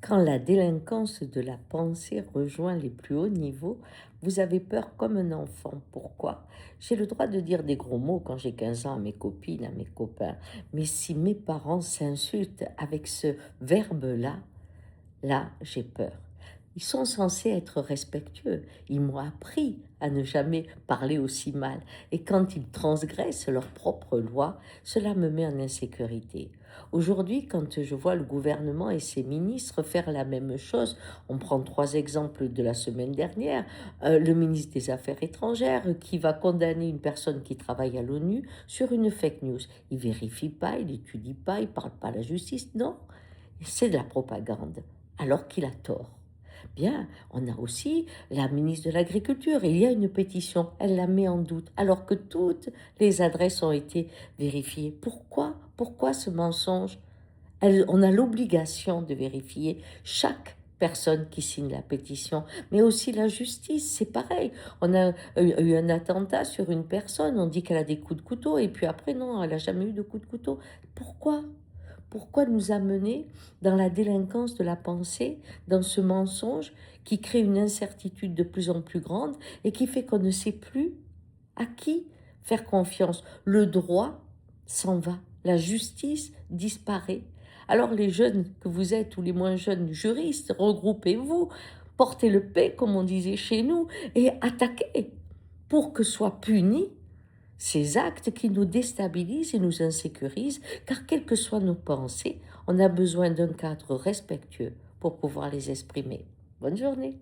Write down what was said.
Quand la délinquance de la pensée rejoint les plus hauts niveaux, vous avez peur comme un enfant. Pourquoi? J'ai le droit de dire des gros mots quand j'ai 15 ans à mes copines, à mes copains. Mais si mes parents s'insultent avec ce verbe-là, là, j'ai peur. Ils sont censés être respectueux. Ils m'ont appris à ne jamais parler aussi mal. Et quand ils transgressent leurs propres lois, cela me met en insécurité. Aujourd'hui, quand je vois le gouvernement et ses ministres faire la même chose, on prend trois exemples de la semaine dernière. Le ministre des Affaires étrangères qui va condamner une personne qui travaille à l'ONU sur une fake news. Il vérifie pas, il étudie pas, il parle pas à la justice. Non, c'est de la propagande, alors qu'il a tort. Bien, on a aussi la ministre de l'Agriculture. Il y a une pétition, elle la met en doute, alors que toutes les adresses ont été vérifiées. Pourquoi? Pourquoi ce mensonge? On a l'obligation de vérifier chaque personne qui signe la pétition, mais aussi la justice, c'est pareil. On a eu un attentat sur une personne, on dit qu'elle a des coups de couteau, et puis après, non, elle n'a jamais eu de coups de couteau. Pourquoi? Pourquoi nous amener dans la délinquance de la pensée, dans ce mensonge qui crée une incertitude de plus en plus grande et qui fait qu'on ne sait plus à qui faire confiance? Le droit s'en va, la justice disparaît. Alors les jeunes que vous êtes ou les moins jeunes juristes, regroupez-vous, portez le paix comme on disait chez nous et attaquez pour que soient punis ces actes qui nous déstabilisent et nous insécurisent, car quelles que soient nos pensées, on a besoin d'un cadre respectueux pour pouvoir les exprimer. Bonne journée.